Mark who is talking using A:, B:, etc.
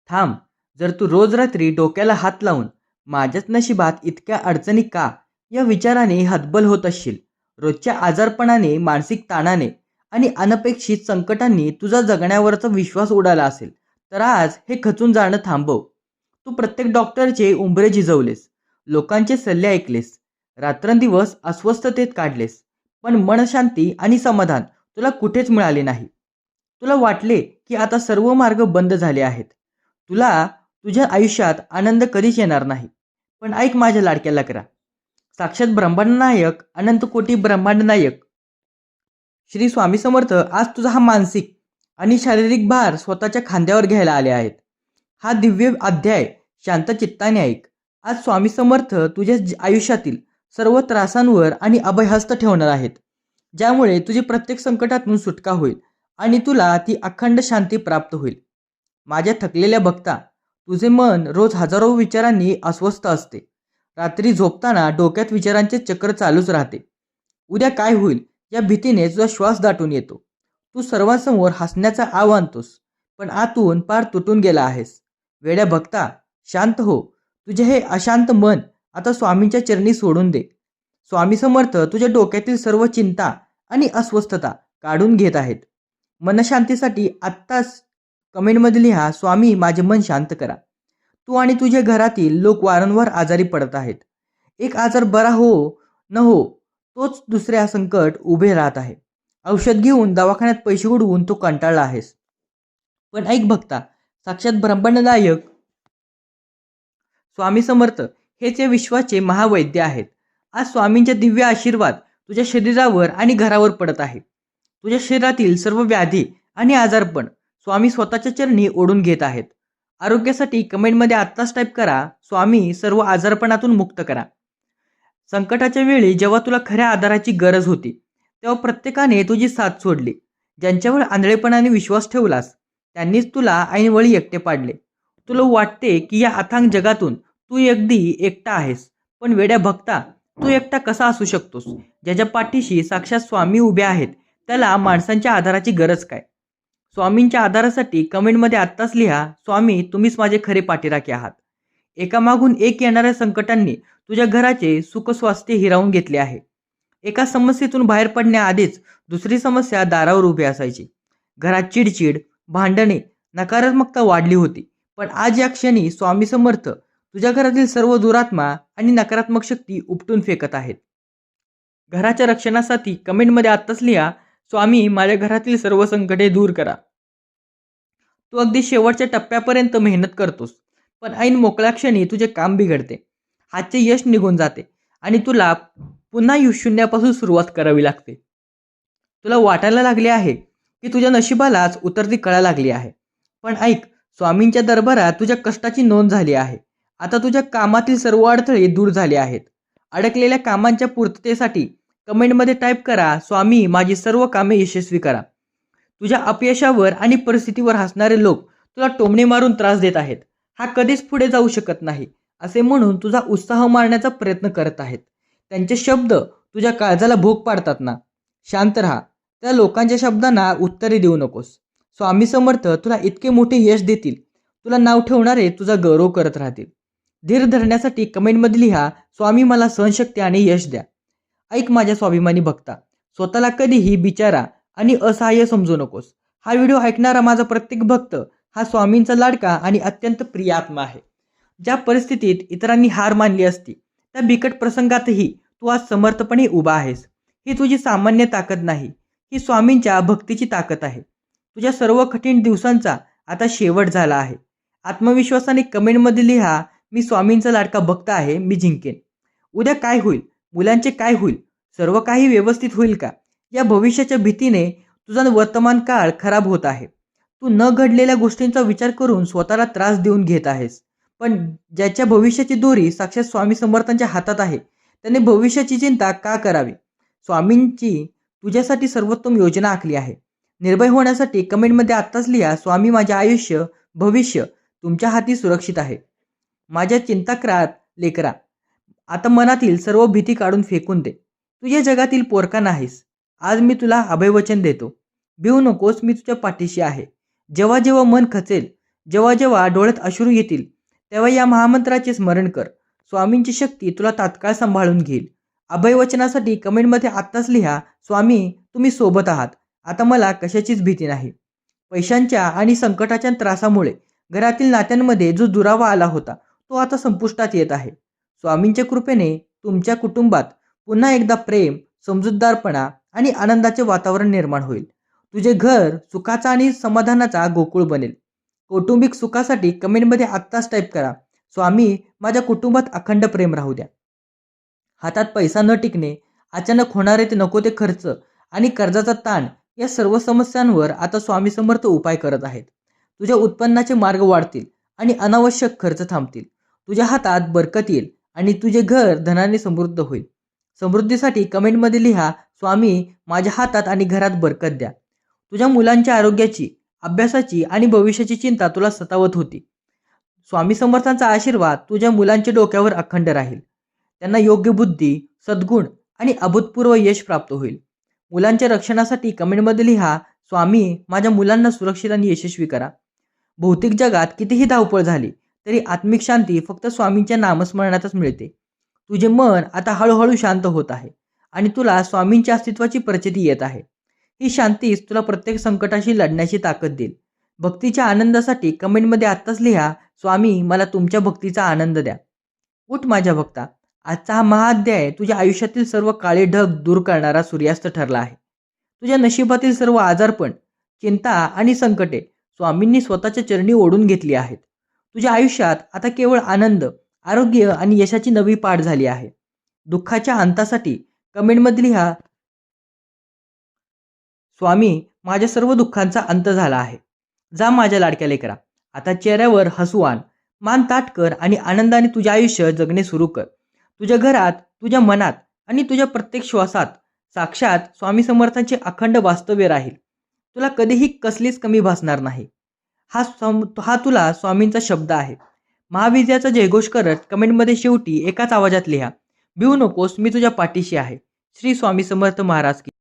A: थांब. जर तू रोज रात्री डोक्याला हात लावून माझ्याच नशिबात इतक्या अडचणी का या विचाराने हतबल होत असशील, रोजच्या आजारपणाने, मानसिक ताणाने आणि अनपेक्षित संकटांनी तुझा जगण्यावरचा विश्वास उडाला असेल, तर आज हे खचून जाणं थांबव. तू प्रत्येक डॉक्टरचे उंबरे झिजवलेस, लोकांचे सल्ले ऐकलेस, रात्रंदिवस अस्वस्थतेत काढलेस, पण मनशांती आणि समाधान तुला कुठेच मिळाले नाही. तुला वाटले की आता सर्व मार्ग बंद झाले आहेत. तुला तुझ्या आयुष्यात आनंद कधीच येणार नाही. पण ऐक माझ्या लाडक्या लेकरा, साक्षात ब्रह्मांड नायक, अनंत कोटी ब्रह्मांड नायक श्री स्वामी समर्थ आज तुझा हा मानसिक आणि शारीरिक भार स्वतःच्या खांद्यावर घ्यायला आले आहेत. हा दिव्य अध्याय शांत चित्ताने ऐक. आज स्वामी समर्थ तुझ्या आयुष्यातील सर्व त्रासांवर आणि अभयहस्त ठेवणार आहेत, ज्यामुळे तुझी प्रत्येक संकटातून सुटका होईल आणि तुला ती अखंड शांती प्राप्त होईल. माझ्या थकलेल्या भक्ता, तुझे मन रोज हजारो विचारांनी अस्वस्थ असते. रात्री झोपताना डोक्यात विचारांचे चक्र चालूच राहते. उद्या काय होईल या भीतीने तुझा श्वास दाटून येतो. तू सर्वांसमोर हसण्याचा आव आणतोस, पण आतून पार तुटून गेला आहेस. वेड्या भक्ता, शांत हो. तुझे हे अशांत मन आता स्वामींच्या चरणी सोडून दे. स्वामी समर्थ तुझ्या डोक्यातील सर्व चिंता आणि अस्वस्थता काढून घेत आहेत. मनशांतीसाठी आत्ताच कमेंटमध्ये लिहा, स्वामी माझे मन शांत करा. तू आणि तुझ्या घरातील लोक वारंवार आजारी पडत आहेत. एक आजार बरा हो न हो, तोच दुसऱ्या संकट उभे राहत आहे. औषध घेऊन दवाखान्यात पैसे उडवून तू कंटाळला आहेस. पण ऐक भक्ता, साक्षात ब्रह्मांड नायक स्वामी समर्थ हेच या विश्वाचे महावैद्य आहेत. आज स्वामींचे दिव्य आशीर्वाद तुझ्या शरीरावर आणि घरावर पडत आहे. तुझ्या शरीरातील सर्व व्याधी आणि आजारपण स्वामी स्वतःच्या चरणी ओढून घेत आहेत. आरोग्यासाठी कमेंटमध्ये आत्ताच टाईप करा, स्वामी सर्व आजारपणातून मुक्त करा. संकटाच्या वेळी जेव्हा तुला खऱ्या आधाराची गरज होती, तेव्हा प्रत्येकाने तुझी साथ सोडली. ज्यांच्यावर आंधळेपणाने विश्वास ठेवलास, त्यांनीच तुला ऐनवेळी एकटे पाडले. तुला वाटते की या अथांग जगातून तू अगदी एकटा आहेस, पण वेड्या भक्ता, तू एकटा कसा असू शकतोस? ज्याच्या पाठीशी साक्षात स्वामी उभे आहेत, त्याला माणसांच्या आधाराची गरज काय? स्वामींच्या आधारासाठी कमेंटमध्ये आत्ताच लिहा, स्वामी तुम्हीच माझे खरे पाठीराखे आहात. एकामागून एक येणाऱ्या संकटांनी तुझ्या घराचे सुख स्वास्थ्य हिरावून घेतले आहे. एका समस्येतून बाहेर पडण्याआधीच दुसरी समस्या दारावर उभी असायची. घरात चिडचिड, भांडणे, नकारात्मकता वाढली होती. पण आज या क्षणी स्वामी समर्थ तुझ्या घरातील सर्व दुरात्मा आणि नकारात्मक शक्ती उपटून फेकत आहेत. घराच्या रक्षणासाठी कमेंटमध्ये आत्ताच लिहा, स्वामी माझ्या घरातील सर्व संकटे दूर करा. तू अगदी शेवटच्या टप्प्यापर्यंत मेहनत करतोस, पण ऐन मोकळ्या क्षणी तुझे काम बिघडते, हातचे यश निघून जाते आणि तुला पुन्हा शून्यापासून सुरुवात करावी लागते. तुला वाटायला लागले आहे की तुझ्या नशिबालाच उतरती कळा लागली आहे. पण ऐक, स्वामींच्या दरबारात तुझ्या कष्टाची नोंद झाली आहे. आता तुझ्या कामातील सर्व अडथळे दूर झाले आहेत. अडकलेल्या कामांच्या पूर्ततेसाठी कमेंटमध्ये टाईप करा, स्वामी माझी सर्व कामे यशस्वी करा. तुझ्या अपयशावर आणि परिस्थितीवर हसणारे लोक तुला टोमणे मारून त्रास देत आहेत. हा कधीच पुढे जाऊ शकत नाही असे म्हणून तुझा उत्साह मारण्याचा प्रयत्न करत आहेत. त्यांचे शब्द तुझ्या काळजाला भोग पाडतात ना. शांत राहा. त्या लोकांच्या शब्दांना उत्तरे देऊ नकोस. स्वामी समर्थ तुला इतके मोठे यश देतील, तुला नाव ठेवणारे तुझा गौरव करत राहतील. धीर धरण्यासाठी कमेंटमध्ये लिहा, स्वामी मला सहनशक्ती आणि यश द्या. ऐक माझ्या स्वाभिमानी भक्ता, स्वतःला कधीही बिचारा आणि असहाय्य समजू नकोस. हा व्हिडिओ ऐकणारा माझा प्रत्येक भक्त हा स्वामींचा लाडका आणि अत्यंत प्रिय आत्मा आहे. ज्या परिस्थितीत इतरांनी हार मानली असती, त्या बिकट प्रसंगातही तू आज समर्थपणे उभा आहेस. ही तुझी सामान्य ताकद नाही, ही स्वामींच्या भक्तीची ताकद आहे. तुझ्या सर्व कठीण दिवसांचा आता शेवट झाला आहे. आत्मविश्वासाने कमेंटमध्ये लिहा, मी स्वामींचा लाडका भक्त आहे, मी जिंकेन. उद्या काय होईल, मुलांचे काय होईल, सर्व काही व्यवस्थित होईल का, या भविष्याच्या भीतीने तुझा वर्तमान काळ खराब होत आहे. तू न घडलेल्या गोष्टींचा विचार करून स्वतःला त्रास देऊन घेत आहेस. पण ज्याच्या भविष्याची दोरी साक्षात स्वामी समर्थांच्या हातात आहे, त्याने भविष्याची चिंता का करावी? स्वामींची तुझ्यासाठी सर्वोत्तम योजना आखली आहे. निर्भय होण्यासाठी कमेंटमध्ये आत्ताच लिहा, स्वामी माझे आयुष्य भविष्य तुमच्या हाती सुरक्षित आहे. माझ्या चिंताक्रांत लेकरा, आता मनातील सर्व भीती काढून फेकून दे. तुझ्या जगातील पोरका नाहीस. आज मी तुला अभयवचन देतो. भिवू नकोस, मी तुझ्या पाठीशी आहे. जेव्हा जेव्हा मन खचेल, जेव्हा जेव्हा डोळ्यात अश्रू येतील तेव्हा या महामंत्राचे स्मरण कर. स्वामींची शक्ती तुला तात्काळ सांभाळून घेईल. अभयवचनासाठी कमेंटमध्ये आत्ताच लिहा, स्वामी तुम्ही सोबत आहात, आता मला कशाचीच भीती नाही. पैशांच्या आणि संकटाच्या त्रासामुळे घरातील नात्यांमध्ये जो दुरावा आला होता तो आता संपुष्टात येत आहे. स्वामींच्या कृपेने तुमच्या कुटुंबात पुन्हा एकदा प्रेम, समजूतदारपणा आणि आनंदाचे वातावरण निर्माण होईल. तुझे घर सुखाचा आणि समाधानाचा गोकुळ बनेल. कौटुंबिक सुखासाठी कमेंटमध्ये आत्ताच टाईप करा, स्वामी माझ्या कुटुंबात अखंड प्रेम राहू द्या. हातात पैसा न टिकणे, अचानक होणारे ते नको ते खर्च आणि कर्जाचा ताण या सर्व समस्यांवर आता स्वामी समर्थ उपाय करत आहेत. तुझ्या उत्पन्नाचे मार्ग वाढतील आणि अनावश्यक खर्च थांबतील. तुझ्या हातात बरकत येईल आणि तुझे घर धनाने समृद्ध होईल. समृद्धीसाठी कमेंटमध्ये लिहा, स्वामी माझ्या हातात आणि घरात बरकत द्या. तुझ्या मुलांच्या आरोग्याची, अभ्यासाची आणि भविष्याची चिंता तुला सतावत होती. स्वामी समर्थांचा आशीर्वाद तुझ्या मुलांच्या डोक्यावर अखंड राहील. त्यांना योग्य बुद्धी, सद्गुण आणि अभूतपूर्व यश प्राप्त होईल. मुलांच्या रक्षणासाठी कमेंटमध्ये लिहा, स्वामी माझ्या मुलांना सुरक्षित आणि यशस्वी करा. भौतिक जगात कितीही धावपळ झाली तरी आत्मिक शांती फक्त स्वामींच्या नामस्मरणातच मिळते. तुझे मन आता हळूहळू शांत होत आहे आणि तुला स्वामींच्या अस्तित्वाची प्रचिती येत आहे. ही शांतीच तुला प्रत्येक संकटाशी लढण्याची ताकद देईल. भक्तीच्या आनंदासाठी कमेंटमध्ये आत्ताच लिहा, स्वामी मला तुमच्या भक्तीचा आनंद द्या. उठ माझ्या भक्ता, आजचा हा महाअध्याय तुझ्या आयुष्यातील सर्व काळे ढग दूर करणारा सूर्यास्त ठरला आहे. तुझ्या नशिबातील सर्व आजारपण, चिंता आणि संकटे स्वामींनी स्वतःच्या चरणी ओढून घेतली आहेत. तुझ्या आयुष्यात आता केवळ आनंद, आरोग्य आणि यशाची नवी पाठ झाली आहे. दुःखाच्या अंतासाठी कमेंटमध्ये लिहा, स्वामी माझ्या सर्व दुःखांचा अंत झाला आहे. जा माझ्या लाडक्या लेकरा, आता चेहऱ्यावर हसू आण, मान ताठ कर आणि आनंदाने तुझे आयुष्य जगणे सुरू कर. तुझ्या घरात, तुझ्या मनात आणि तुझ्या प्रत्येक श्वासात साक्षात स्वामी समर्थांचे अखंड वास्तव्य राहील. तुला कधीही कसलीच कमी भासणार नाही. हा तुला स्वामींचा शब्द आहे. महाविजयाचा जयघोष करत कमेंटमध्ये शेवटी एकाच आवाजात लिहा, भिवू नकोस, मी तुझ्या पाठीशी आहे. श्री स्वामी समर्थ महाराज की